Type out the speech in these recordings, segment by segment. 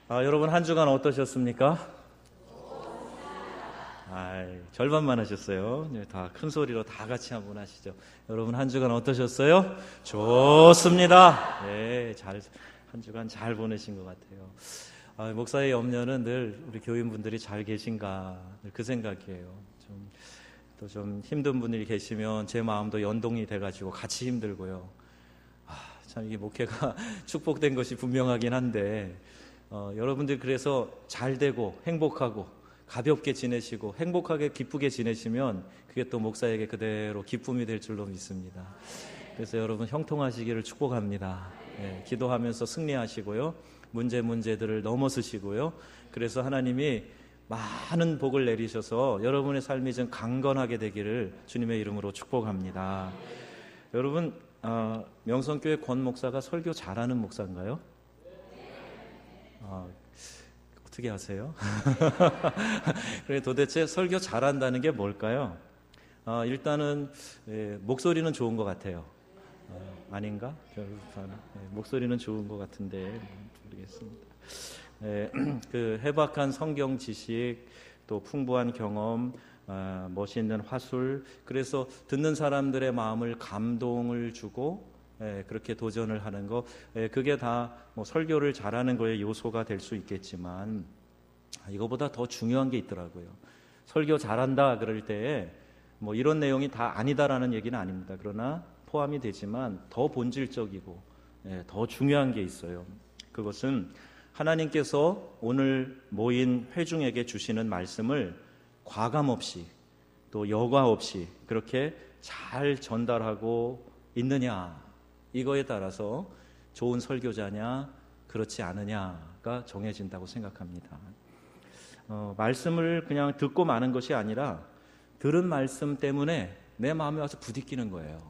여러분 한 주간 어떠셨습니까? 절반만 하셨어요. 다 큰 소리로 다 같이 한번 하시죠. 여러분 한 주간 어떠셨어요? 좋습니다. 네, 한 주간 잘 보내신 것 같아요. 목사의 염려는 늘 우리 교인분들이 잘 계신가 늘 그 생각이에요. 좀 힘든 분들이 계시면 제 마음도 연동이 돼가지고 같이 힘들고요. 참 이게 목회가 축복된 것이 분명하긴 한데 여러분들 그래서 잘 되고 행복하고 가볍게 지내시고 행복하게 기쁘게 지내시면 그게 또 목사에게 그대로 기쁨이 될 줄로 믿습니다. 그래서 여러분 형통하시기를 축복합니다. 기도하면서 승리하시고요. 문제들을 넘어서시고요. 그래서 하나님이 많은 복을 내리셔서 여러분의 삶이 좀 강건하게 되기를 주님의 이름으로 축복합니다. 여러분 명성교회 권 목사가 설교 잘하는 목사인가요? 어떻게 아세요? 그래 도대체 설교 잘한다는 게 뭘까요? 일단은 목소리는 좋은 것 같아요. 아닌가? 목소리는 좋은 것 같은데 모르겠습니다. 그 해박한 성경 지식, 또 풍부한 경험, 멋있는 화술, 그래서 듣는 사람들의 마음을 감동을 주고 그렇게 도전을 하는 거, 그게 다 뭐 설교를 잘하는 거에 요소가 될 수 있겠지만 이거보다 더 중요한 게 있더라고요. 설교 잘한다 그럴 때에 뭐 이런 내용이 다 아니다라는 얘기는 아닙니다. 그러나 포함이 되지만 더 본질적이고 더 중요한 게 있어요. 그것은 하나님께서 오늘 모인 회중에게 주시는 말씀을 과감 없이 또 여과 없이 그렇게 잘 전달하고 있느냐, 이거에 따라서 좋은 설교자냐 그렇지 않느냐가 정해진다고 생각합니다. 말씀을 그냥 듣고 마는 것이 아니라 들은 말씀 때문에 내 마음에 와서 부딪히는 거예요.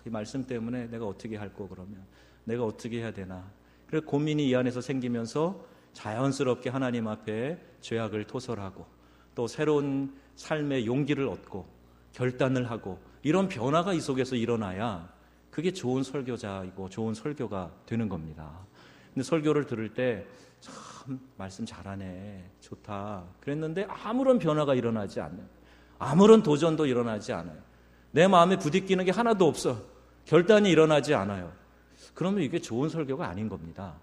이 말씀 때문에 내가 어떻게 할 거, 그러면 내가 어떻게 해야 되나, 그래서 고민이 이 안에서 생기면서 자연스럽게 하나님 앞에 죄악을 토설하고 또 새로운 삶의 용기를 얻고 결단을 하고, 이런 변화가 이 속에서 일어나야 그게 좋은 설교자이고 좋은 설교가 되는 겁니다. 근데 설교를 들을 때 참 말씀 잘하네, 좋다 그랬는데 아무런 변화가 일어나지 않아요. 아무런 도전도 일어나지 않아요. 내 마음에 부딪히는 게 하나도 없어. 결단이 일어나지 않아요. 그러면 이게 좋은 설교가 아닌 겁니다.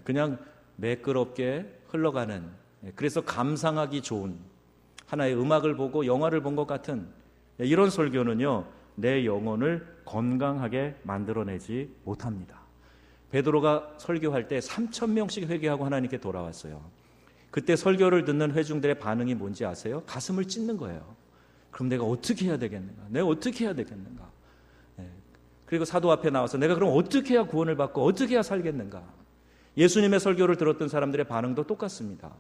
그냥 매끄럽게 흘러가는, 그래서 감상하기 좋은 하나의 음악을 보고 영화를 본 것 같은 이런 설교는요, 내 영혼을 건강하게 만들어내지 못합니다. 베드로가 설교할 때 3,000명씩 회개하고 하나님께 돌아왔어요. 그때 설교를 듣는 회중들의 반응이 뭔지 아세요? 가슴을 찢는 거예요. 그럼 내가 어떻게 해야 되겠는가? 내가 어떻게 해야 되겠는가? 그리고 사도 앞에 나와서 내가 그럼 어떻게 해야 구원을 받고 어떻게 해야 살겠는가? 예수님의 설교를 들었던 사람들의 반응도 똑같습니다.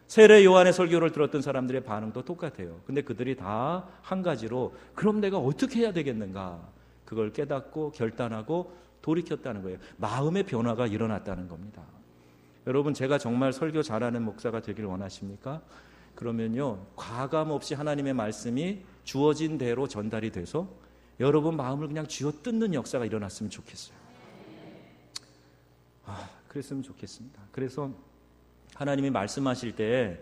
세례 요한의 설교를 들었던 사람들의 반응도 똑같아요. 근데 그들이 다 한 가지로 그럼 내가 어떻게 해야 되겠는가? 그걸 깨닫고 결단하고 돌이켰다는 거예요. 마음의 변화가 일어났다는 겁니다. 여러분, 제가 정말 설교 잘하는 목사가 되길 원하십니까? 그러면요, 과감 없이 하나님의 말씀이 주어진 대로 전달이 돼서 여러분 마음을 그냥 쥐어뜯는 역사가 일어났으면 좋겠어요. 그랬으면 좋겠습니다. 그래서 하나님이 말씀하실 때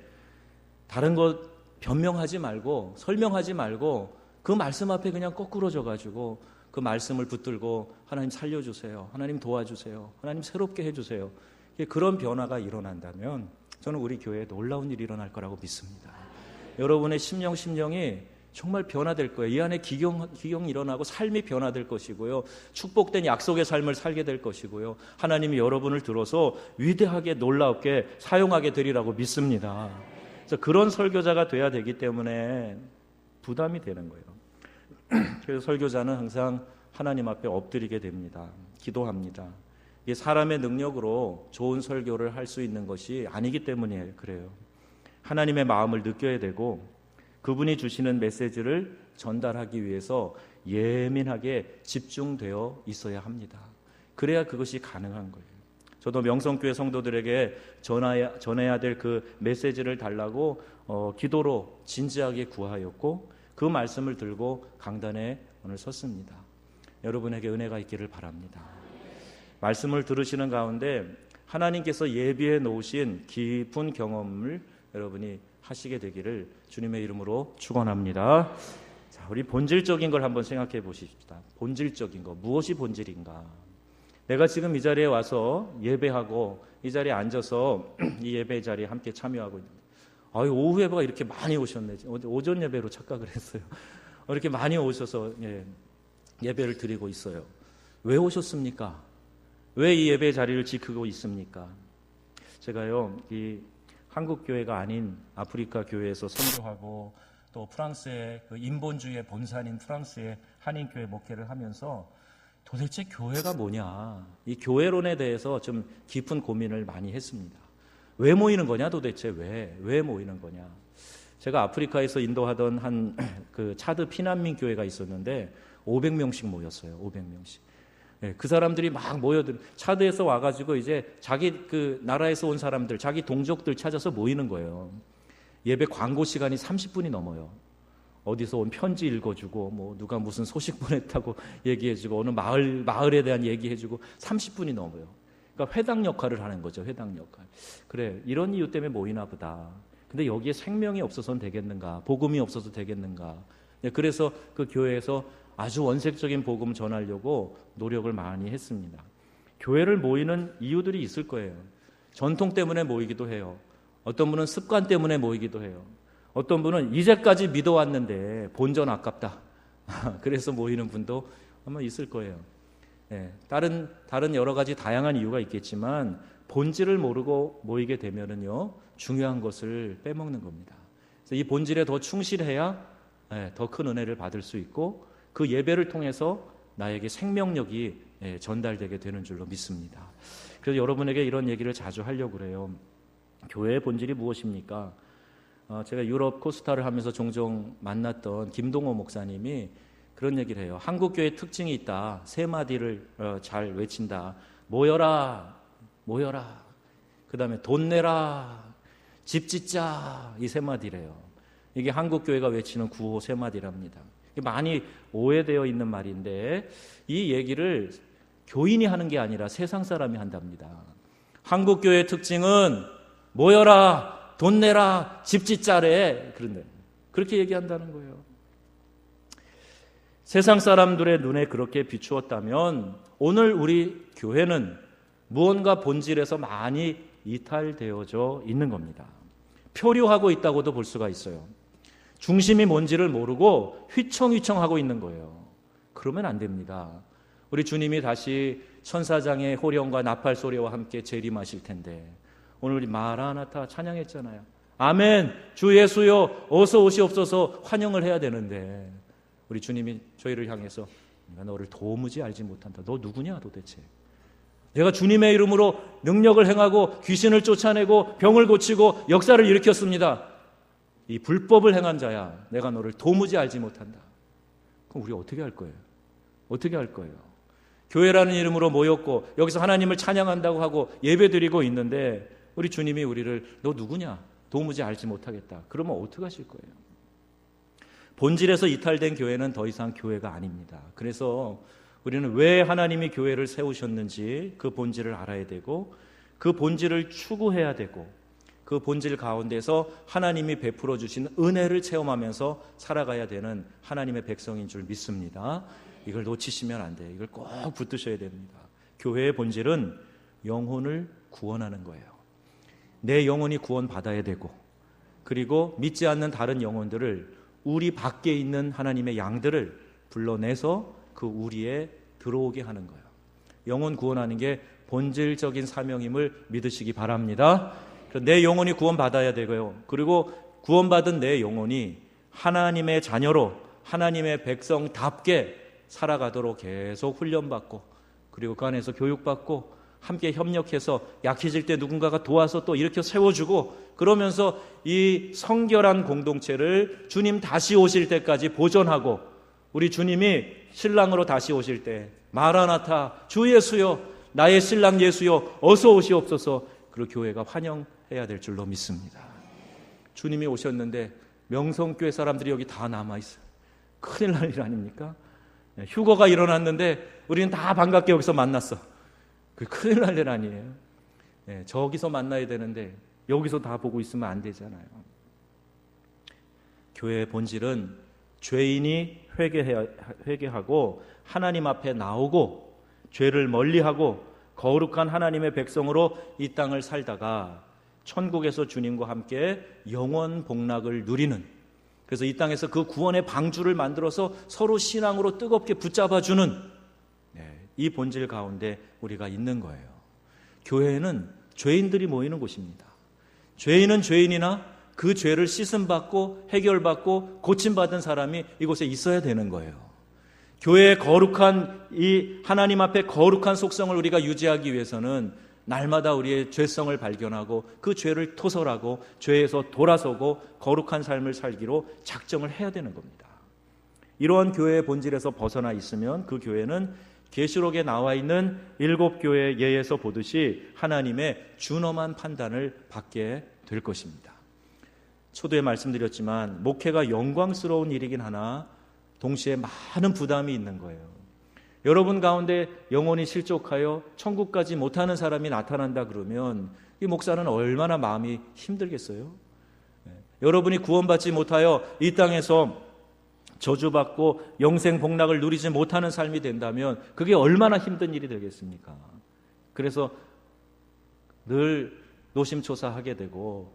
다른 것 변명하지 말고 설명하지 말고 그 말씀 앞에 그냥 거꾸로져 가지고 그 말씀을 붙들고 하나님 살려주세요, 하나님 도와주세요, 하나님 새롭게 해주세요, 그런 변화가 일어난다면 저는 우리 교회에 놀라운 일이 일어날 거라고 믿습니다. 여러분의 심령이 정말 변화될 거예요. 이 안에 기경이 일어나고 삶이 변화될 것이고요. 축복된 약속의 삶을 살게 될 것이고요. 하나님이 여러분을 들어서 위대하게 놀랍게 사용하게 되리라고 믿습니다. 그래서 그런 설교자가 돼야 되기 때문에 부담이 되는 거예요. 그래서 설교자는 항상 하나님 앞에 엎드리게 됩니다. 기도합니다. 이게 사람의 능력으로 좋은 설교를 할 수 있는 것이 아니기 때문에 그래요. 하나님의 마음을 느껴야 되고 그분이 주시는 메시지를 전달하기 위해서 예민하게 집중되어 있어야 합니다. 그래야 그것이 가능한 거예요. 저도 명성교회 성도들에게 전해야 될 그 메시지를 달라고 기도로 진지하게 구하였고 그 말씀을 들고 강단에 오늘 섰습니다. 여러분에게 은혜가 있기를 바랍니다. 말씀을 들으시는 가운데 하나님께서 예비해 놓으신 깊은 경험을 여러분이 하시게 되기를 주님의 이름으로 축원합니다. 자, 우리 본질적인 걸 한번 생각해 보십시다. 본질적인 거, 무엇이 본질인가? 내가 지금 이 자리에 와서 예배하고 이 자리에 앉아서 이 예배 자리에 함께 참여하고 있는데, 오후 예배가 이렇게 많이 오셨네. 오전 예배로 착각을 했어요. 이렇게 많이 오셔서 예배를 드리고 있어요. 왜 오셨습니까? 왜 이 예배 자리를 지키고 있습니까? 제가요, 이 한국 교회가 아닌 아프리카 교회에서 선교하고 또 프랑스의 그 인본주의의 본산인 프랑스의 한인교회 목회를 하면서 도대체 교회가 뭐냐, 이 교회론에 대해서 좀 깊은 고민을 많이 했습니다. 왜 모이는 거냐, 도대체 왜 모이는 거냐. 제가 아프리카에서 인도하던 한 그 차드 피난민 교회가 있었는데 500명씩 모였어요. 500명씩. 그 사람들이 막 모여들 차드에서 와가지고 이제 자기 그 나라에서 온 사람들, 자기 동족들 찾아서 모이는 거예요. 예배 광고 시간이 30분이 넘어요. 어디서 온 편지 읽어주고, 뭐 누가 무슨 소식 보냈다고 얘기해주고, 어느 마을에 대한 얘기해주고 30분이 넘어요. 그러니까 회당 역할을 하는 거죠. 회당 역할. 그래, 이런 이유 때문에 모이나 보다. 근데 여기에 생명이 없어서는 되겠는가? 복음이 없어서 되겠는가? 그래서 그 교회에서 아주 원색적인 복음 전하려고 노력을 많이 했습니다. 교회를 모이는 이유들이 있을 거예요. 전통 때문에 모이기도 해요. 어떤 분은 습관 때문에 모이기도 해요. 어떤 분은 이제까지 믿어왔는데 본전 아깝다. 그래서 모이는 분도 아마 있을 거예요. 다른 여러 가지 다양한 이유가 있겠지만 본질을 모르고 모이게 되면은요, 중요한 것을 빼먹는 겁니다. 그래서 이 본질에 더 충실해야 더 큰 은혜를 받을 수 있고, 그 예배를 통해서 나에게 생명력이 전달되게 되는 줄로 믿습니다. 그래서 여러분에게 이런 얘기를 자주 하려고 그래요. 교회의 본질이 무엇입니까? 제가 유럽 코스타를 하면서 종종 만났던 김동호 목사님이 그런 얘기를 해요. 한국 교회의 특징이 있다. 세 마디를 잘 외친다. 모여라, 모여라. 그 다음에 돈 내라, 집 짓자. 이 세 마디래요. 이게 한국 교회가 외치는 구호 세 마디랍니다. 많이 오해되어 있는 말인데, 이 얘기를 교인이 하는 게 아니라 세상 사람이 한답니다. 한국 교회의 특징은 모여라, 돈 내라, 집 짓자래. 그렇게 얘기한다는 거예요. 세상 사람들의 눈에 그렇게 비추었다면 오늘 우리 교회는 무언가 본질에서 많이 이탈되어져 있는 겁니다. 표류하고 있다고도 볼 수가 있어요. 중심이 뭔지를 모르고 휘청휘청하고 있는 거예요. 그러면 안 됩니다. 우리 주님이 다시 천사장의 호령과 나팔 소리와 함께 재림하실 텐데, 오늘 우리 마라나타 찬양했잖아요. 아멘, 주 예수여 어서 오시옵소서 환영을 해야 되는데, 우리 주님이 저희를 향해서 내가 너를 도무지 알지 못한다. 너 누구냐 도대체? 내가 주님의 이름으로 능력을 행하고 귀신을 쫓아내고 병을 고치고 역사를 일으켰습니다. 이 불법을 행한 자야, 내가 너를 도무지 알지 못한다. 그럼 우리 어떻게 할 거예요? 어떻게 할 거예요? 교회라는 이름으로 모였고 여기서 하나님을 찬양한다고 하고 예배드리고 있는데 우리 주님이 우리를 너 누구냐? 도무지 알지 못하겠다. 그러면 어떻게 하실 거예요? 본질에서 이탈된 교회는 더 이상 교회가 아닙니다. 그래서 우리는 왜 하나님이 교회를 세우셨는지 그 본질을 알아야 되고, 그 본질을 추구해야 되고, 그 본질 가운데서 하나님이 베풀어 주신 은혜를 체험하면서 살아가야 되는 하나님의 백성인 줄 믿습니다. 이걸 놓치시면 안 돼요. 이걸 꼭 붙드셔야 됩니다. 교회의 본질은 영혼을 구원하는 거예요. 내 영혼이 구원받아야 되고, 그리고 믿지 않는 다른 영혼들을, 우리 밖에 있는 하나님의 양들을 불러내서 그 우리에 들어오게 하는 거예요. 영혼 구원하는 게 본질적인 사명임을 믿으시기 바랍니다. 내 영혼이 구원받아야 되고요. 그리고 구원받은 내 영혼이 하나님의 자녀로 하나님의 백성답게 살아가도록 계속 훈련받고, 그리고 그 안에서 교육받고 함께 협력해서 약해질 때 누군가가 도와서 또 일으켜 세워주고, 그러면서 이 성결한 공동체를 주님 다시 오실 때까지 보존하고, 우리 주님이 신랑으로 다시 오실 때 마라나타 주 예수여 나의 신랑 예수여 어서 오시옵소서, 그리고 교회가 환영해야 될 줄로 믿습니다. 주님이 오셨는데 명성교회 사람들이 여기 다 남아있어요. 큰일 날 일 아닙니까? 휴거가 일어났는데 우리는 다 반갑게 여기서 만났어. 그 큰일 날 일 아니에요. 저기서 만나야 되는데 여기서 다 보고 있으면 안 되잖아요. 교회의 본질은 죄인이 회개하고 하나님 앞에 나오고 죄를 멀리하고 거룩한 하나님의 백성으로 이 땅을 살다가 천국에서 주님과 함께 영원 복락을 누리는, 그래서 이 땅에서 그 구원의 방주를 만들어서 서로 신앙으로 뜨겁게 붙잡아주는 이 본질 가운데 우리가 있는 거예요. 교회는 죄인들이 모이는 곳입니다. 죄인은 죄인이나 그 죄를 씻음받고 해결받고 고침받은 사람이 이곳에 있어야 되는 거예요. 교회의 거룩한 이 하나님 앞에 거룩한 속성을 우리가 유지하기 위해서는 날마다 우리의 죄성을 발견하고 그 죄를 토설하고 죄에서 돌아서고 거룩한 삶을 살기로 작정을 해야 되는 겁니다. 이러한 교회의 본질에서 벗어나 있으면 그 교회는 계시록에 나와 있는 7교회의 예에서 보듯이 하나님의 준엄한 판단을 받게 될 것입니다. 초두에 말씀드렸지만 목회가 영광스러운 일이긴 하나 동시에 많은 부담이 있는 거예요. 여러분 가운데 영혼이 실족하여 천국까지 못하는 사람이 나타난다 그러면 이 목사는 얼마나 마음이 힘들겠어요? 여러분이 구원받지 못하여 이 땅에서 저주받고 영생 복락을 누리지 못하는 삶이 된다면 그게 얼마나 힘든 일이 되겠습니까? 그래서 늘 노심초사하게 되고,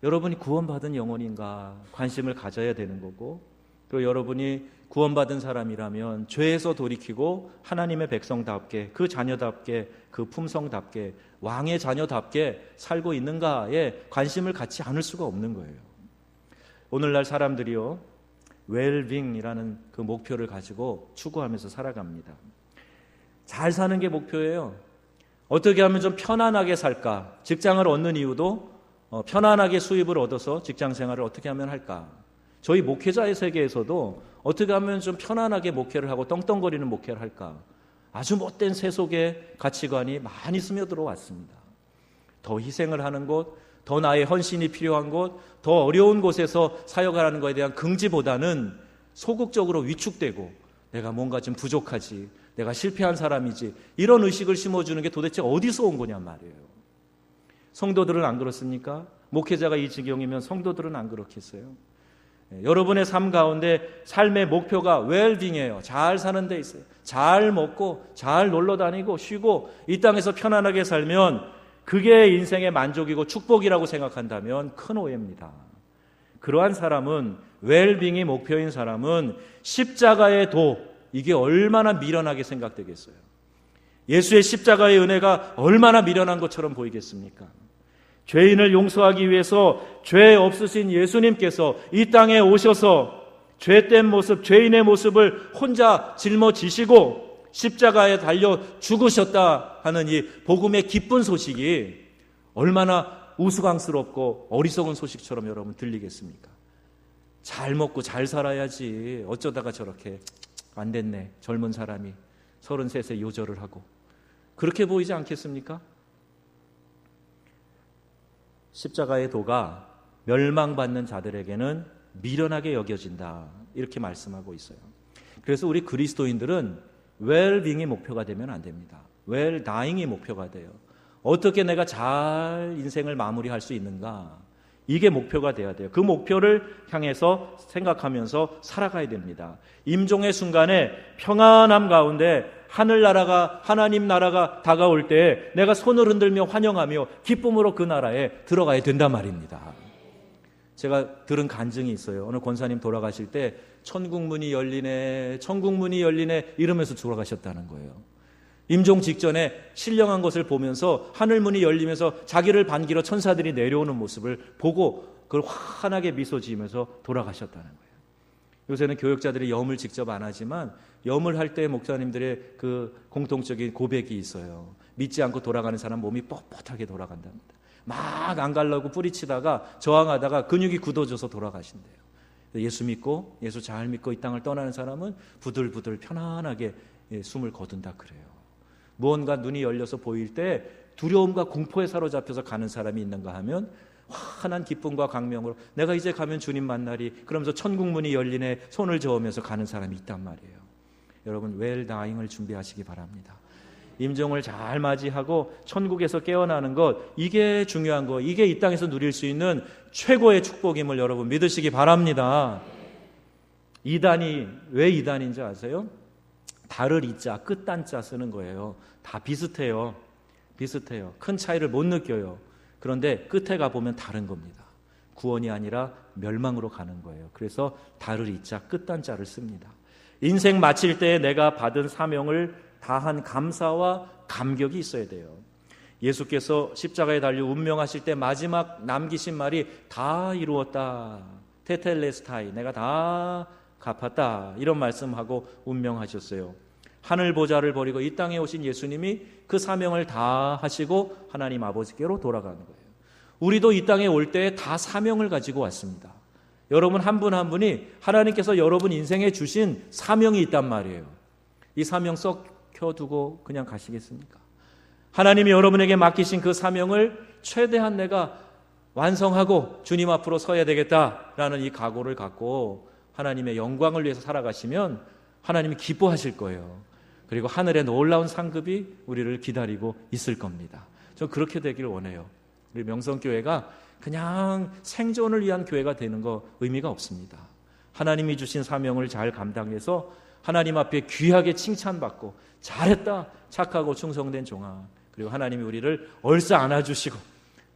여러분이 구원받은 영혼인가 관심을 가져야 되는 거고, 또 여러분이 구원받은 사람이라면 죄에서 돌이키고 하나님의 백성답게, 그 자녀답게, 그 품성답게, 왕의 자녀답게 살고 있는가에 관심을 갖지 않을 수가 없는 거예요. 오늘날 사람들이요, 웰빙이라는 그 목표를 가지고 추구하면서 살아갑니다. 잘 사는 게 목표예요. 어떻게 하면 좀 편안하게 살까? 직장을 얻는 이유도 편안하게 수입을 얻어서 직장 생활을 어떻게 하면 할까? 저희 목회자의 세계에서도 어떻게 하면 좀 편안하게 목회를 하고 떵떵거리는 목회를 할까? 아주 못된 세속의 가치관이 많이 스며들어왔습니다. 더 희생을 하는 곳, 더 나의 헌신이 필요한 곳, 더 어려운 곳에서 사역하라는 것에 대한 긍지보다는 소극적으로 위축되고 내가 뭔가 좀 부족하지, 내가 실패한 사람이지, 이런 의식을 심어주는 게 도대체 어디서 온 거냐 말이에요. 성도들은 안 그렇습니까? 목회자가 이 지경이면 성도들은 안 그렇겠어요? 여러분의 삶 가운데 삶의 목표가 웰빙이에요. 잘 사는 데 있어요. 잘 먹고 잘 놀러 다니고 쉬고 이 땅에서 편안하게 살면 그게 인생의 만족이고 축복이라고 생각한다면 큰 오해입니다. 그러한 사람은, 웰빙이 목표인 사람은 십자가의 도, 이게 얼마나 미련하게 생각되겠어요? 예수의 십자가의 은혜가 얼마나 미련한 것처럼 보이겠습니까? 죄인을 용서하기 위해서 죄 없으신 예수님께서 이 땅에 오셔서 죄된 모습, 죄인의 모습을 혼자 짊어지시고 십자가에 달려 죽으셨다 하는 이 복음의 기쁜 소식이 얼마나 우스꽝스럽고 어리석은 소식처럼 여러분 들리겠습니까? 잘 먹고 잘 살아야지 어쩌다가 저렇게 안 됐네, 젊은 사람이 33세 요절을 하고, 그렇게 보이지 않겠습니까? 십자가의 도가 멸망받는 자들에게는 미련하게 여겨진다, 이렇게 말씀하고 있어요. 그래서 우리 그리스도인들은 웰빙이 목표가 되면 안 됩니다. 웰다잉이 목표가 돼요. 어떻게 내가 잘 인생을 마무리할 수 있는가, 이게 목표가 돼야 돼요. 그 목표를 향해서 생각하면서 살아가야 됩니다. 임종의 순간에 평안함 가운데 하늘나라가, 하나님 나라가 다가올 때 내가 손을 흔들며 환영하며 기쁨으로 그 나라에 들어가야 된단 말입니다. 제가 들은 간증이 있어요. 어느 권사님 돌아가실 때 천국문이 열리네, 천국문이 열리네 이러면서 돌아가셨다는 거예요. 임종 직전에 신령한 것을 보면서 하늘문이 열리면서 자기를 반기러 천사들이 내려오는 모습을 보고 그걸 환하게 미소 지으면서 돌아가셨다는 거예요. 요새는 교역자들이 염을 직접 안 하지만 염을 할 때 목사님들의 그 공통적인 고백이 있어요. 믿지 않고 돌아가는 사람 몸이 뻣뻣하게 돌아간답니다. 막 안 갈라고 뿌리치다가 저항하다가 근육이 굳어져서 돌아가신대요. 예수 믿고, 예수 잘 믿고 이 땅을 떠나는 사람은 부들부들 편안하게 숨을 거둔다 그래요. 무언가 눈이 열려서 보일 때 두려움과 공포에 사로잡혀서 가는 사람이 있는가 하면 환한 기쁨과 광명으로 내가 이제 가면 주님 만나리, 그러면서 천국문이 열리네 손을 저으면서 가는 사람이 있단 말이에요. 여러분 웰다잉을 준비하시기 바랍니다. 임종을 잘 맞이하고 천국에서 깨어나는 것, 이게 중요한 거, 이게 이 땅에서 누릴 수 있는 최고의 축복임을 여러분 믿으시기 바랍니다. 이단이 왜 이단인지 아세요? 달을 이자 끝단자 쓰는 거예요. 다 비슷해요. 큰 차이를 못 느껴요. 그런데 끝에 가보면 다른 겁니다. 구원이 아니라 멸망으로 가는 거예요. 그래서 달을 이자 끝단자를 씁니다. 인생 마칠 때 내가 받은 사명을 다한 감사와 감격이 있어야 돼요. 예수께서 십자가에 달려 운명하실 때 마지막 남기신 말이 다 이루었다. 테텔레스타이, 내가 다 갚았다. 이런 말씀하고 운명하셨어요. 하늘 보좌를 버리고 이 땅에 오신 예수님이 그 사명을 다 하시고 하나님 아버지께로 돌아가는 거예요. 우리도 이 땅에 올 때 다 사명을 가지고 왔습니다. 여러분 한 분 한 분이 하나님께서 여러분 인생에 주신 사명이 있단 말이에요. 이 사명 썩혀두고 그냥 가시겠습니까? 하나님이 여러분에게 맡기신 그 사명을 최대한 내가 완성하고 주님 앞으로 서야 되겠다라는 이 각오를 갖고 하나님의 영광을 위해서 살아가시면 하나님이 기뻐하실 거예요. 그리고 하늘의 놀라운 상급이 우리를 기다리고 있을 겁니다. 저 그렇게 되기를 원해요. 우리 명성교회가 그냥 생존을 위한 교회가 되는 거 의미가 없습니다. 하나님이 주신 사명을 잘 감당해서 하나님 앞에 귀하게 칭찬받고 잘했다, 착하고 충성된 종아, 그리고 하나님이 우리를 얼싸 안아주시고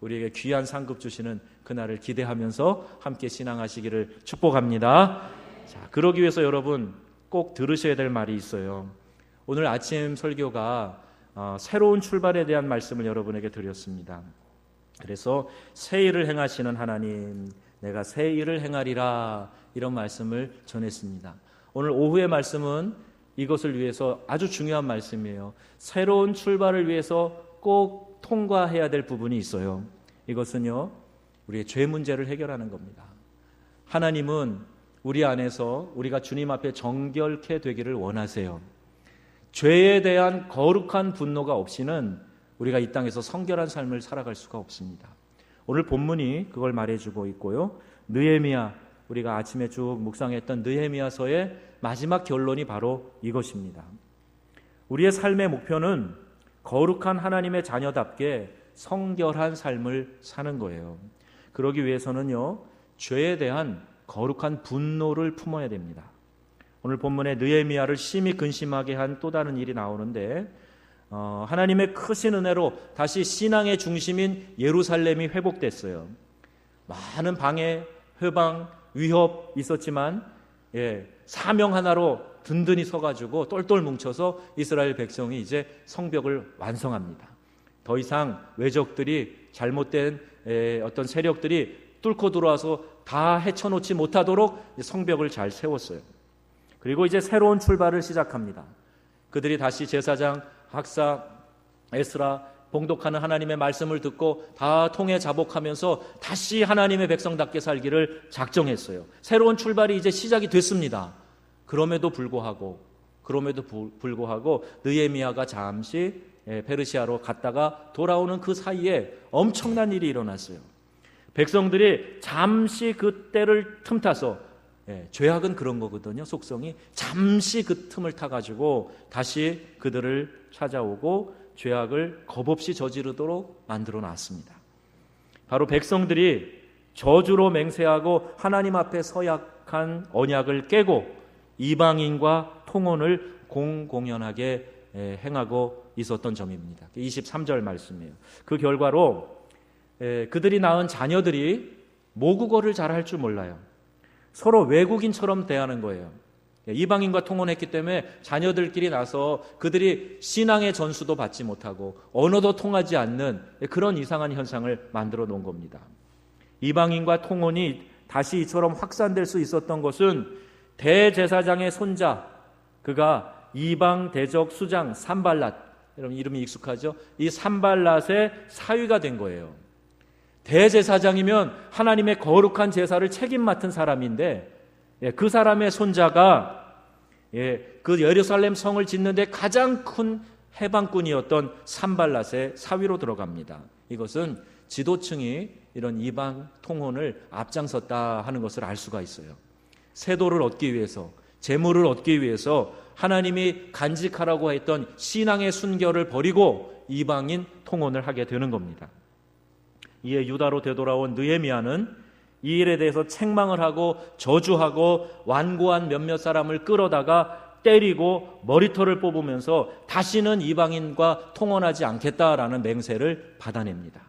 우리에게 귀한 상급 주시는 그날을 기대하면서 함께 신앙하시기를 축복합니다. 자, 그러기 위해서 여러분 꼭 들으셔야 될 말이 있어요. 오늘 아침 설교가 새로운 출발에 대한 말씀을 여러분에게 드렸습니다. 그래서 새 일을 행하시는 하나님, 내가 새 일을 행하리라, 이런 말씀을 전했습니다. 오늘 오후의 말씀은 이것을 위해서 아주 중요한 말씀이에요. 새로운 출발을 위해서 꼭 통과해야 될 부분이 있어요. 이것은요, 우리의 죄 문제를 해결하는 겁니다. 하나님은 우리 안에서 우리가 주님 앞에 정결케 되기를 원하세요. 죄에 대한 거룩한 분노가 없이는 우리가 이 땅에서 성결한 삶을 살아갈 수가 없습니다. 오늘 본문이 그걸 말해주고 있고요. 느헤미야, 우리가 아침에 쭉 묵상했던 느헤미야서의 마지막 결론이 바로 이것입니다. 우리의 삶의 목표는 거룩한 하나님의 자녀답게 성결한 삶을 사는 거예요. 그러기 위해서는요, 죄에 대한 거룩한 분노를 품어야 됩니다. 오늘 본문에 느헤미야를 심히 근심하게 한 또 다른 일이 나오는데, 하나님의 크신 은혜로 다시 신앙의 중심인 예루살렘이 회복됐어요. 많은 방해, 회방, 위협 있었지만 사명 하나로 든든히 서가지고 똘똘 뭉쳐서 이스라엘 백성이 이제 성벽을 완성합니다. 더 이상 외적들이, 잘못된 어떤 세력들이 뚫고 들어와서 다 헤쳐놓지 못하도록 성벽을 잘 세웠어요. 그리고 이제 새로운 출발을 시작합니다. 그들이 다시 제사장, 학사, 에스라, 봉독하는 하나님의 말씀을 듣고 다 통해 자복하면서 다시 하나님의 백성답게 살기를 작정했어요. 새로운 출발이 이제 시작이 됐습니다. 그럼에도 불구하고 느헤미야가 잠시 페르시아로 갔다가 돌아오는 그 사이에 엄청난 일이 일어났어요. 백성들이 잠시 그 때를 틈타서, 죄악은 그런 거거든요. 속성이 잠시 그 틈을 타가지고 다시 그들을 찾아오고 죄악을 겁없이 저지르도록 만들어 놨습니다. 바로 백성들이 저주로 맹세하고 하나님 앞에 서약한 언약을 깨고 이방인과 통혼을 공공연하게 행하고 있었던 점입니다. 23절 말씀이에요. 그 결과로 그들이 낳은 자녀들이 모국어를 잘할 줄 몰라요. 서로 외국인처럼 대하는 거예요. 이방인과 통혼했기 때문에 자녀들끼리 나서 그들이 신앙의 전수도 받지 못하고 언어도 통하지 않는 그런 이상한 현상을 만들어 놓은 겁니다. 이방인과 통혼이 다시 이처럼 확산될 수 있었던 것은 대제사장의 손자, 그가 이방 대적 수장 산발랏, 여러분 이름이 익숙하죠? 이 산발랏의 사위가 된 거예요. 대제사장이면 하나님의 거룩한 제사를 책임 맡은 사람인데, 그 사람의 손자가 그 예루살렘 성을 짓는데 가장 큰 해방꾼이었던 산발랏의 사위로 들어갑니다. 이것은 지도층이 이런 이방 통혼을 앞장섰다 하는 것을 알 수가 있어요. 세도를 얻기 위해서, 재물을 얻기 위해서 하나님이 간직하라고 했던 신앙의 순결을 버리고 이방인 통혼을 하게 되는 겁니다. 이에 유다로 되돌아온 느헤미야는 이 일에 대해서 책망을 하고 저주하고 완고한 몇몇 사람을 끌어다가 때리고 머리털을 뽑으면서 다시는 이방인과 통혼하지 않겠다라는 맹세를 받아냅니다.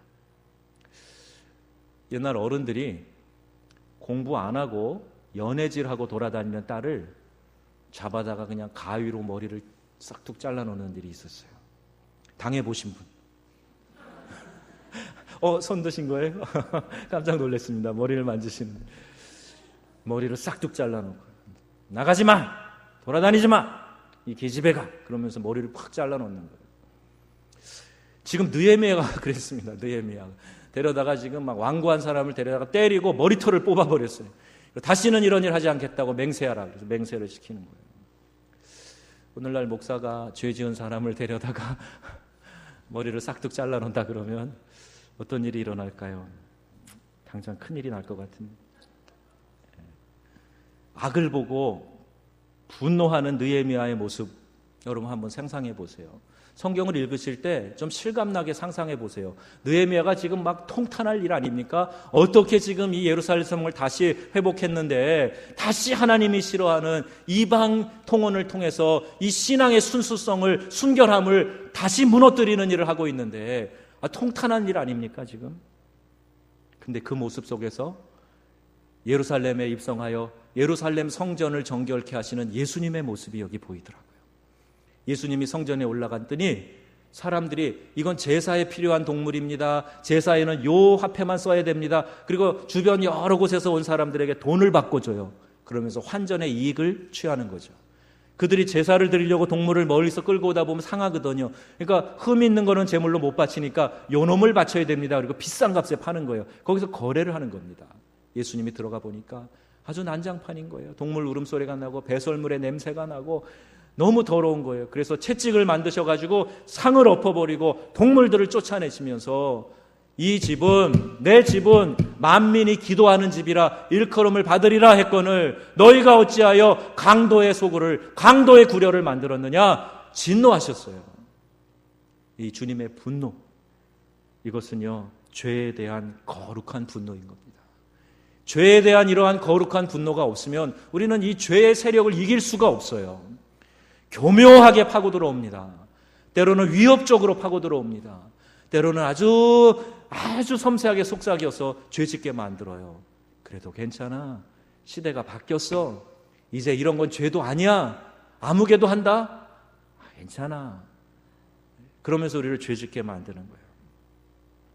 옛날 어른들이 공부 안 하고 연애질하고 돌아다니는 딸을 잡아다가 그냥 가위로 머리를 싹둑 잘라놓는 일이 있었어요. 당해보신 분? 손 드신 거예요? 깜짝 놀랐습니다. 머리를 만지시는. 머리를 싹둑 잘라놓고 나가지 마! 돌아다니지 마! 이 계집애가! 그러면서 머리를 팍 잘라놓는 거예요. 지금 느헤미야가 그랬습니다. 느헤미야가 데려다가 지금 막 완고한 사람을 데려다가 때리고 머리털을 뽑아버렸어요. 다시는 이런 일 하지 않겠다고 맹세하라. 그래서 맹세를 시키는 거예요. 오늘날 목사가 죄 지은 사람을 데려다가 머리를 싹둑 잘라놓는다 그러면 어떤 일이 일어날까요? 당장 큰일이 날 것 같은. 악을 보고 분노하는 느헤미야의 모습 여러분 한번 상상해 보세요. 성경을 읽으실 때 좀 실감나게 상상해 보세요. 느헤미야가 지금 막 통탄할 일 아닙니까? 어떻게 지금 이 예루살렘 성을 다시 회복했는데 다시 하나님이 싫어하는 이방 통혼을 통해서 이 신앙의 순수성을, 순결함을 다시 무너뜨리는 일을 하고 있는데 통탄한 일 아닙니까 지금? 근데 그 모습 속에서 예루살렘에 입성하여 예루살렘 성전을 정결케 하시는 예수님의 모습이 여기 보이더라고요. 예수님이 성전에 올라갔더니 사람들이 이건 제사에 필요한 동물입니다. 제사에는 요 화폐만 써야 됩니다. 그리고 주변 여러 곳에서 온 사람들에게 돈을 받고 줘요. 그러면서 환전의 이익을 취하는 거죠. 그들이 제사를 드리려고 동물을 멀리서 끌고 오다 보면 상하거든요. 그러니까 흠 있는 거는 제물로 못 바치니까 요 놈을 바쳐야 됩니다. 그리고 비싼 값에 파는 거예요. 거기서 거래를 하는 겁니다. 예수님이 들어가 보니까 아주 난장판인 거예요. 동물 울음소리가 나고 배설물의 냄새가 나고 너무 더러운 거예요. 그래서 채찍을 만드셔가지고 상을 엎어버리고 동물들을 쫓아내시면서 이 집은 내 집은 만민이 기도하는 집이라 일컬음을 받으리라 했거늘 너희가 어찌하여 강도의 소굴을 강도의 구려를 만들었느냐 진노하셨어요. 이 주님의 분노 이것은요 죄에 대한 거룩한 분노인 겁니다. 죄에 대한 이러한 거룩한 분노가 없으면 우리는 이 죄의 세력을 이길 수가 없어요. 교묘하게 파고 들어옵니다. 때로는 위협적으로 파고 들어옵니다. 때로는 아주 섬세하게 속삭여서 죄짓게 만들어요. 그래도 괜찮아. 시대가 바뀌었어. 이제 이런 건 죄도 아니야. 아무개도 한다. 괜찮아. 그러면서 우리를 죄짓게 만드는 거예요.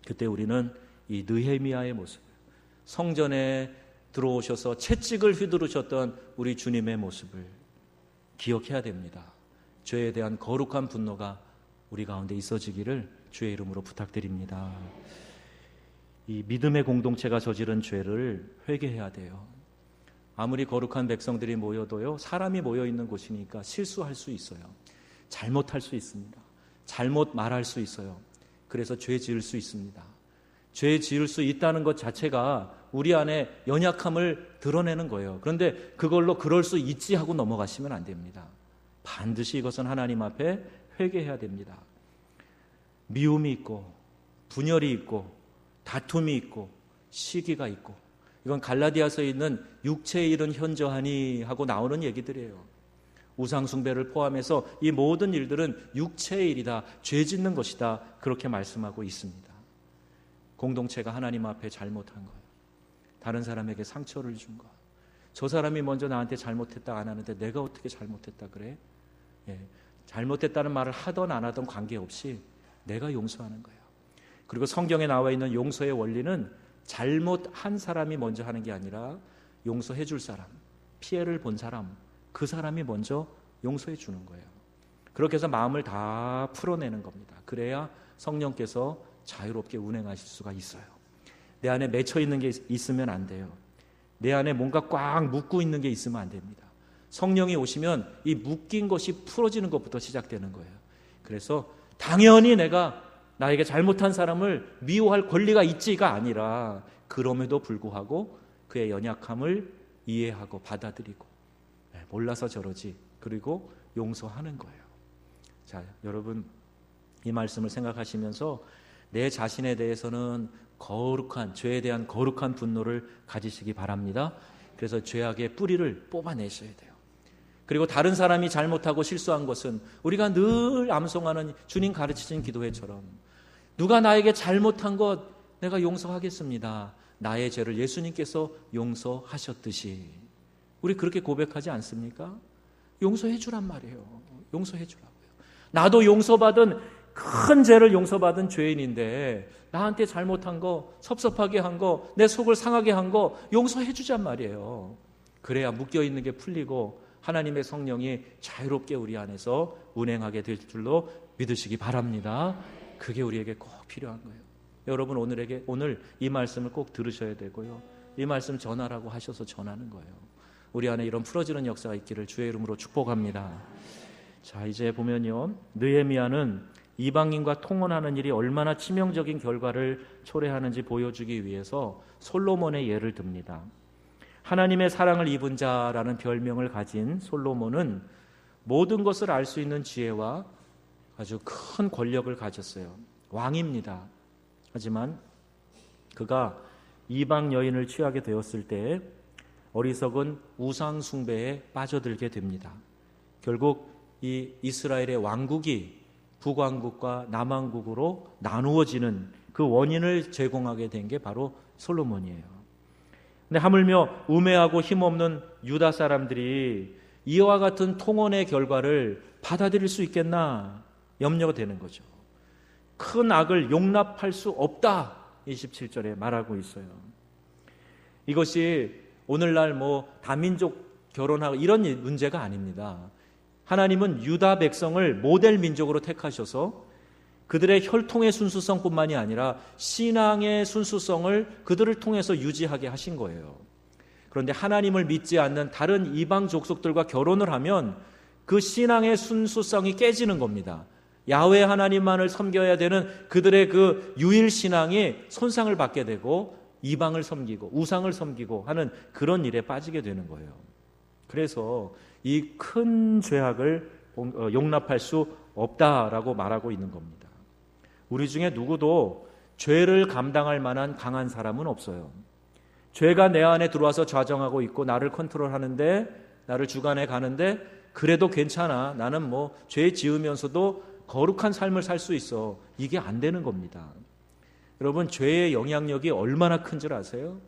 그때 우리는 이 느헤미야의 모습, 성전에 들어오셔서 채찍을 휘두르셨던 우리 주님의 모습을 기억해야 됩니다. 죄에 대한 거룩한 분노가 우리 가운데 있어지기를 주의 이름으로 부탁드립니다. 이 믿음의 공동체가 저지른 죄를 회개해야 돼요. 아무리 거룩한 백성들이 모여도요, 사람이 모여있는 곳이니까 실수할 수 있어요. 잘못할 수 있습니다. 잘못 말할 수 있어요. 그래서 죄 지을 수 있습니다. 죄 지을 수 있다는 것 자체가 우리 안에 연약함을 드러내는 거예요. 그런데 그걸로 그럴 수 있지 하고 넘어가시면 안 됩니다. 반드시 이것은 하나님 앞에 회개해야 됩니다. 미움이 있고 분열이 있고 다툼이 있고 시기가 있고 이건 갈라디아서에 있는 육체의 일은 현저하니 하고 나오는 얘기들이에요. 우상숭배를 포함해서 이 모든 일들은 육체의 일이다. 죄 짓는 것이다. 그렇게 말씀하고 있습니다. 공동체가 하나님 앞에 잘못한 거예요. 다른 사람에게 상처를 준 거. 저 사람이 먼저 나한테 잘못했다 안 하는데 내가 어떻게 잘못했다 그래? 잘못했다는 말을 하던 안 하던 관계없이 내가 용서하는 거예요. 그리고 성경에 나와 있는 용서의 원리는 잘못한 사람이 먼저 하는 게 아니라 용서해 줄 사람, 피해를 본 사람, 그 사람이 먼저 용서해 주는 거예요. 그렇게 해서 마음을 다 풀어내는 겁니다. 그래야 성령께서 자유롭게 운행하실 수가 있어요. 내 안에 맺혀 있는 게 있으면 안 돼요. 내 안에 뭔가 꽉 묶고 있는 게 있으면 안 됩니다. 성령이 오시면 이 묶인 것이 풀어지는 것부터 시작되는 거예요. 그래서 당연히 내가 나에게 잘못한 사람을 미워할 권리가 있지가 아니라 그럼에도 불구하고 그의 연약함을 이해하고 받아들이고 몰라서 저러지 그리고 용서하는 거예요. 자, 여러분 이 말씀을 생각하시면서 내 자신에 대해서는 거룩한, 죄에 대한 거룩한 분노를 가지시기 바랍니다. 그래서 죄악의 뿌리를 뽑아내셔야 돼요. 그리고 다른 사람이 잘못하고 실수한 것은 우리가 늘 암송하는 주님 가르치신 기도회처럼 누가 나에게 잘못한 것 내가 용서하겠습니다. 나의 죄를 예수님께서 용서하셨듯이. 우리 그렇게 고백하지 않습니까? 용서해 주란 말이에요. 용서해 주라고요. 나도 용서받은, 큰 죄를 용서받은 죄인인데 나한테 잘못한 거, 섭섭하게 한 거, 내 속을 상하게 한 거 용서해 주란 말이에요. 그래야 묶여있는 게 풀리고 하나님의 성령이 자유롭게 우리 안에서 운행하게 될 줄로 믿으시기 바랍니다. 그게 우리에게 꼭 필요한 거예요. 여러분 오늘 이 말씀을 꼭 들으셔야 되고요. 이 말씀 전하라고 하셔서 전하는 거예요. 우리 안에 이런 풀어지는 역사가 있기를 주의 이름으로 축복합니다. 자, 이제 보면요, 느헤미야는 이방인과 통혼하는 일이 얼마나 치명적인 결과를 초래하는지 보여주기 위해서 솔로몬의 예를 듭니다. 하나님의 사랑을 입은 자라는 별명을 가진 솔로몬은 모든 것을 알 수 있는 지혜와 아주 큰 권력을 가졌어요. 왕입니다. 하지만 그가 이방 여인을 취하게 되었을 때 어리석은 우상 숭배에 빠져들게 됩니다. 결국 이 이스라엘의 왕국이 북왕국과 남왕국으로 나누어지는 그 원인을 제공하게 된 게 바로 솔로몬이에요. 근데 하물며 우매하고 힘없는 유다 사람들이 이와 같은 통혼의 결과를 받아들일 수 있겠나 염려가 되는 거죠. 큰 악을 용납할 수 없다, 27절에 말하고 있어요. 이것이 오늘날 다민족 결혼하고 이런 문제가 아닙니다. 하나님은 유다 백성을 모델 민족으로 택하셔서 그들의 혈통의 순수성뿐만이 아니라 신앙의 순수성을 그들을 통해서 유지하게 하신 거예요. 그런데 하나님을 믿지 않는 다른 이방 족속들과 결혼을 하면 그 신앙의 순수성이 깨지는 겁니다. 야훼 하나님만을 섬겨야 되는 그들의 그 유일 신앙이 손상을 받게 되고 이방을 섬기고 우상을 섬기고 하는 그런 일에 빠지게 되는 거예요. 그래서 이 큰 죄악을 용납할 수 없다라고 말하고 있는 겁니다. 우리 중에 누구도 죄를 감당할 만한 강한 사람은 없어요. 죄가 내 안에 들어와서 좌정하고 있고 나를 컨트롤하는데, 나를 주관해 가는데 그래도 괜찮아, 나는 죄 지으면서도 거룩한 삶을 살 수 있어, 이게 안 되는 겁니다. 여러분, 죄의 영향력이 얼마나 큰 줄 아세요?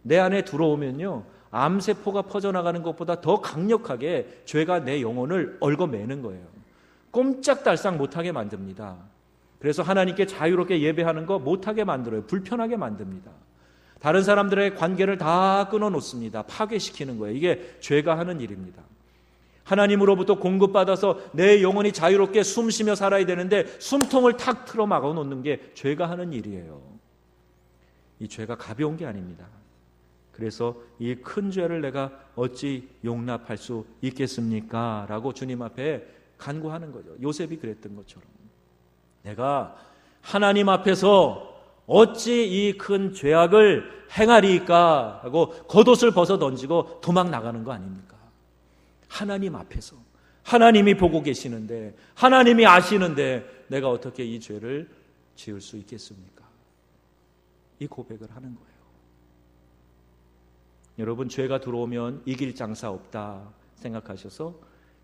내 안에 들어오면요, 암세포가 퍼져나가는 것보다 더 강력하게 죄가 내 영혼을 얽어매는 거예요. 꼼짝달싹 못하게 만듭니다. 그래서 하나님께 자유롭게 예배하는 거 못하게 만들어요. 불편하게 만듭니다. 다른 사람들의 관계를 다 끊어놓습니다. 파괴시키는 거예요. 이게 죄가 하는 일입니다. 하나님으로부터 공급받아서 내 영혼이 자유롭게 숨쉬며 살아야 되는데 숨통을 탁 틀어 막아 놓는 게 죄가 하는 일이에요. 이 죄가 가벼운 게 아닙니다. 그래서 이 큰 죄를 내가 어찌 용납할 수 있겠습니까? 라고 주님 앞에 간구하는 거죠. 요셉이 그랬던 것처럼 내가 하나님 앞에서 어찌 이 큰 죄악을 행하리까 하고 겉옷을 벗어 던지고 도망 나가는 거 아닙니까? 하나님 앞에서 하나님이 보고 계시는데, 하나님이 아시는데 내가 어떻게 이 죄를 지을 수 있겠습니까? 이 고백을 하는 거예요. 여러분, 죄가 들어오면 이길 장사 없다 생각하셔서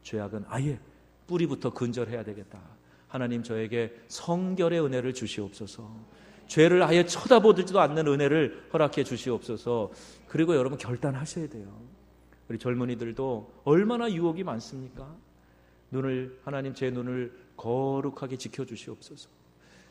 죄악은 아예 뿌리부터 근절해야 되겠다. 하나님, 저에게 성결의 은혜를 주시옵소서. 죄를 아예 쳐다보지도 않는 은혜를 허락해 주시옵소서. 그리고 여러분, 결단하셔야 돼요. 우리 젊은이들도 얼마나 유혹이 많습니까? 하나님, 제 눈을 거룩하게 지켜주시옵소서.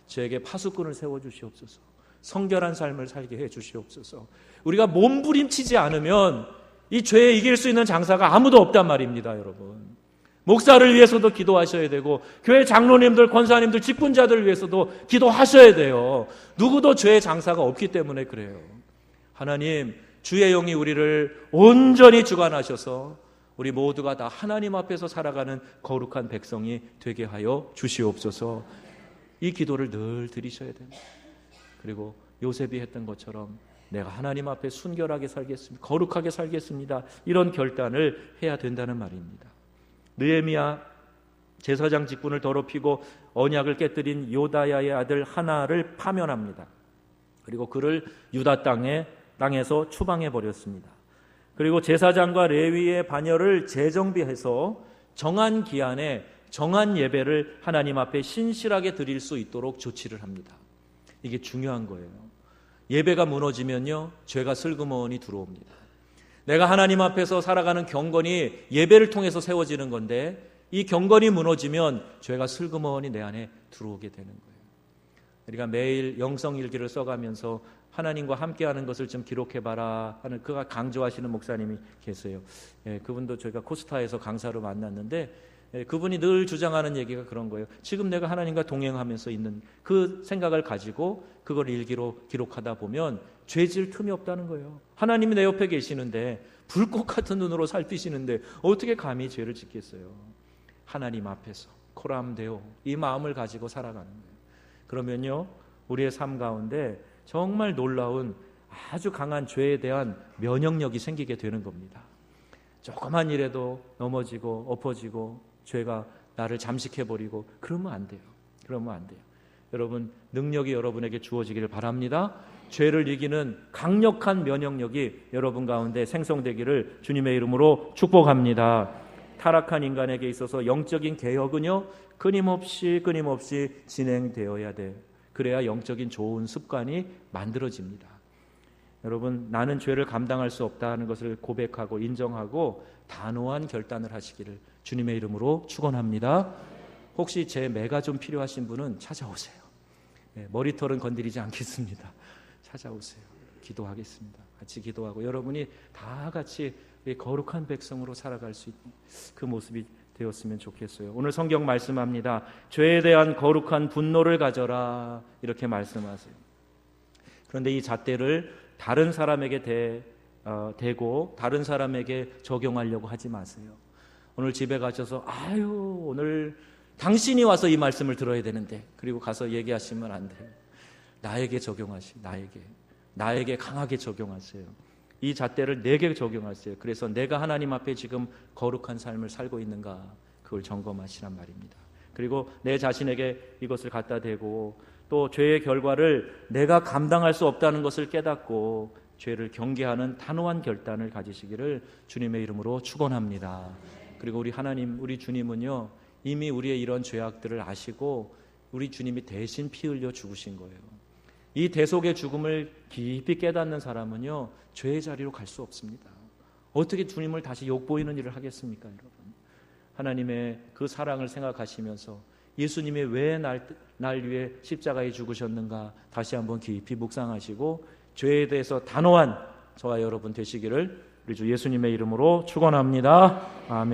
저에게 파수꾼을 세워주시옵소서. 성결한 삶을 살게 해주시옵소서. 우리가 몸부림치지 않으면 이 죄에 이길 수 있는 장사가 아무도 없단 말입니다. 여러분, 목사를 위해서도 기도하셔야 되고 교회 장로님들, 권사님들, 직분자들을 위해서도 기도하셔야 돼요. 누구도 죄의 장사가 없기 때문에 그래요. 하나님, 주의 영이 우리를 온전히 주관하셔서 우리 모두가 다 하나님 앞에서 살아가는 거룩한 백성이 되게 하여 주시옵소서. 이 기도를 늘 드리셔야 됩니다. 그리고 요셉이 했던 것처럼 내가 하나님 앞에 순결하게 살겠습니다, 거룩하게 살겠습니다, 이런 결단을 해야 된다는 말입니다. 느헤미야 제사장 직분을 더럽히고 언약을 깨뜨린 요다야의 아들 하나를 파면합니다. 그리고 그를 유다 땅에서 추방해 버렸습니다. 그리고 제사장과 레위의 반열을 재정비해서 정한 기한에 정한 예배를 하나님 앞에 신실하게 드릴 수 있도록 조치를 합니다. 이게 중요한 거예요. 예배가 무너지면요, 죄가 슬그머니 들어옵니다. 내가 하나님 앞에서 살아가는 경건이 예배를 통해서 세워지는 건데, 이 경건이 무너지면 죄가 슬그머니 내 안에 들어오게 되는 거예요. 우리가 매일 영성일기를 써가면서 하나님과 함께하는 것을 좀 기록해봐라 하는, 그가 강조하시는 목사님이 계세요. 그분도 저희가 코스타에서 강사로 만났는데, 그분이 늘 주장하는 얘기가 그런 거예요. 지금 내가 하나님과 동행하면서 있는 그 생각을 가지고 그걸 일기로 기록하다 보면 죄질 틈이 없다는 거예요. 하나님이 내 옆에 계시는데, 불꽃 같은 눈으로 살피시는데 어떻게 감히 죄를 짓겠어요? 하나님 앞에서 코람데오, 이 마음을 가지고 살아가는 거예요. 그러면요, 우리의 삶 가운데 정말 놀라운 아주 강한 죄에 대한 면역력이 생기게 되는 겁니다. 조그만 일에도 넘어지고 엎어지고 죄가 나를 잠식해버리고 그러면 안 돼요. 그러면 안 돼요. 여러분, 능력이 여러분에게 주어지기를 바랍니다. 죄를 이기는 강력한 면역력이 여러분 가운데 생성되기를 주님의 이름으로 축복합니다. 타락한 인간에게 있어서 영적인 개혁은요, 끊임없이 진행되어야 돼요. 그래야 영적인 좋은 습관이 만들어집니다. 여러분, 나는 죄를 감당할 수 없다는 것을 고백하고 인정하고 단호한 결단을 하시기를 주님의 이름으로 축원합니다. 혹시 제 매가 좀 필요하신 분은 찾아오세요. 머리털은 건드리지 않겠습니다. 찾아오세요. 기도하겠습니다. 같이 기도하고 여러분이 다 같이 거룩한 백성으로 살아갈 수 있는 그 모습이 되었으면 좋겠어요. 오늘 성경 말씀합니다. 죄에 대한 거룩한 분노를 가져라, 이렇게 말씀하세요. 그런데 이 잣대를 다른 사람에게 대고 다른 사람에게 적용하려고 하지 마세요. 오늘 집에 가셔서 오늘 당신이 와서 이 말씀을 들어야 되는데, 그리고 가서 얘기하시면 안 돼요. 나에게 적용하시고 나에게 강하게 적용하세요. 이 잣대를 내게 적용하세요. 그래서 내가 하나님 앞에 지금 거룩한 삶을 살고 있는가, 그걸 점검하시란 말입니다. 그리고 내 자신에게 이것을 갖다 대고 또 죄의 결과를 내가 감당할 수 없다는 것을 깨닫고 죄를 경계하는 단호한 결단을 가지시기를 주님의 이름으로 축원합니다. 그리고 우리 하나님, 우리 주님은요, 이미 우리의 이런 죄악들을 아시고 우리 주님이 대신 피 흘려 죽으신 거예요. 이 대속의 죽음을 깊이 깨닫는 사람은요, 죄의 자리로 갈 수 없습니다. 어떻게 주님을 다시 욕보이는 일을 하겠습니까, 여러분? 하나님의 그 사랑을 생각하시면서 예수님이 왜 날 위해 십자가에 죽으셨는가 다시 한번 깊이 묵상하시고 죄에 대해서 단호한 저와 여러분 되시기를 우리 주 예수님의 이름으로 축원합니다. 아멘.